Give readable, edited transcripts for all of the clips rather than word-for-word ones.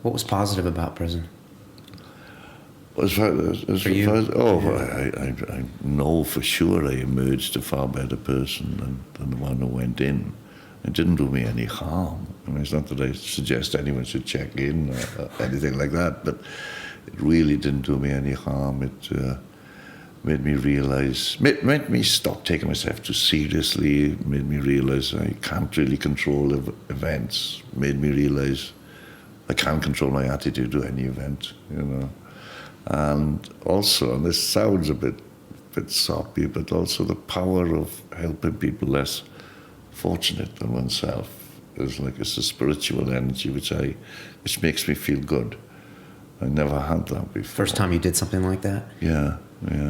What was positive about prison? For you? I know for sure I emerged a far better person than the one who went in. It didn't do me any harm. I mean, it's not that I suggest anyone should check in or anything like that, but it really didn't do me any harm. It made me realize, made me stop taking myself too seriously, made me realize I can't really control events, made me realize I can't control my attitude to any event, you know. And also, and this sounds a bit soppy, but also the power of helping people less fortunate than oneself. It's a spiritual energy which makes me feel good. I never had that before. First time you did something like that? Yeah.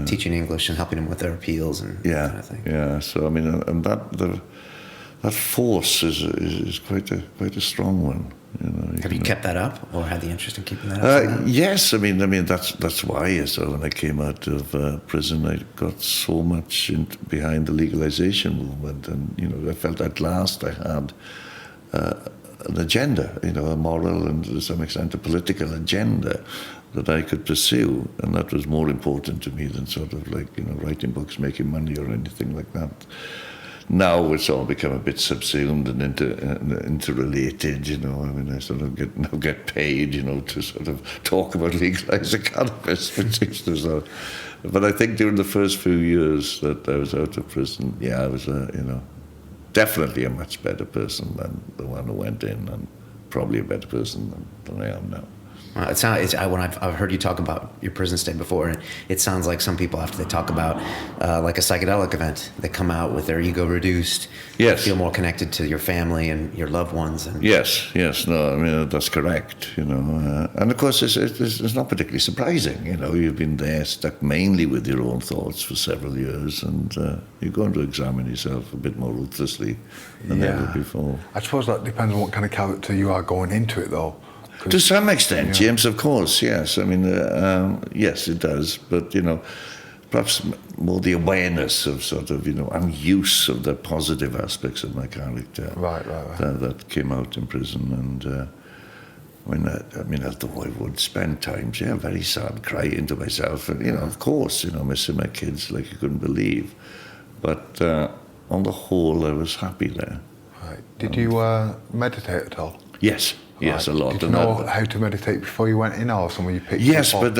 Teaching English and helping them with their appeals and that kind of thing. Yeah. So I mean, and that force is quite a strong one. You know, Have you kept that up, or had the interest in keeping that up? Yes, I mean that's why. So when I came out of prison, I got so much behind the legalization movement, and you know, I felt at last I had an agenda, you know, a moral and to some extent a political agenda that I could pursue, and that was more important to me than sort of like, you know, writing books, making money, or anything like that. Now it's all become a bit subsumed and interrelated, you know. I mean, I sort of get paid, you know, to sort of talk about legalizing cannabis, which is sort of, but I think during the first few years that I was out of prison, I was, you know, definitely a much better person than the one who went in, and probably a better person than I am now. When I've heard you talk about your prison stay before, and it sounds like some people, after they talk about like a psychedelic event, they come out with their ego reduced, yes, feel more connected to your family and your loved ones. And yes, no, I mean that's correct, you know, and of course it's not particularly surprising, you know. You've been there stuck mainly with your own thoughts for several years, and you're going to examine yourself a bit more ruthlessly than ever before. I suppose that depends on what kind of character you are going into it, though. To some extent, James, of course, yes. I mean, yes, it does. But, you know, perhaps more the awareness of sort of, you know, and use of the positive aspects of my character. Right. That came out in prison. And I mean, although I would spend times, very sad, crying to myself. And, you know, of course, you know, missing my kids like you couldn't believe. But on the whole, I was happy there. Right. Did you meditate at all? Yes. Yes, a lot. Did you know how to meditate before you went in, or someone you picked up? Yes, but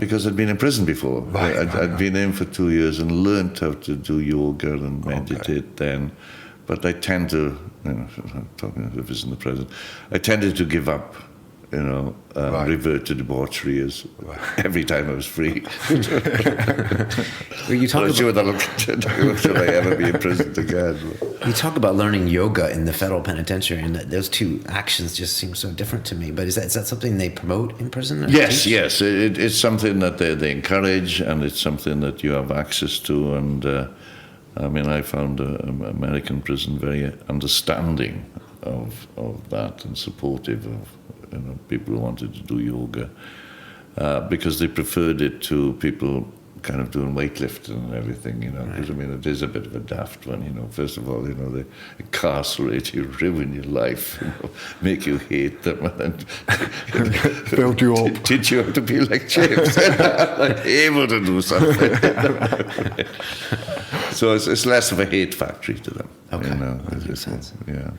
because I'd been in prison before. I'd been in for 2 years and learned how to do yoga and meditate then. But I tend to, you know, talking to this in the present, I tended to give up, you know, revert to debauchery as every time I was free. You talk about, sure should I ever be imprisoned again? You talk about learning yoga in the federal penitentiary, and those two actions just seem so different to me. But is that something they promote in prison? Yes. It's something that they encourage, and it's something that you have access to. And I mean, I found American prison very understanding of that and supportive of, you know, people who wanted to do yoga, because they preferred it to people kind of doing weightlifting and everything, you know. Because I mean, it is a bit of a daft one, you know. First of all, you know, they incarcerate you, ruin your life, you know, make you hate them, and then build you up, teach you how to be like James, like able to do something. So it's less of a hate factory to them. Okay, you know? that makes sense. Yeah.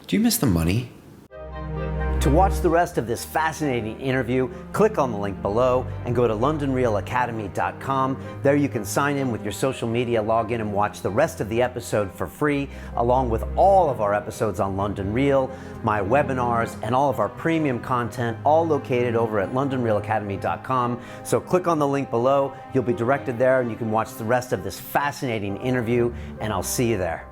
Do you miss the money? To watch the rest of this fascinating interview, click on the link below and go to LondonRealAcademy.com. There you can sign in with your social media, log in and watch the rest of the episode for free, along with all of our episodes on London Real, my webinars, and all of our premium content, all located over at LondonRealAcademy.com. So click on the link below, you'll be directed there and you can watch the rest of this fascinating interview, and I'll see you there.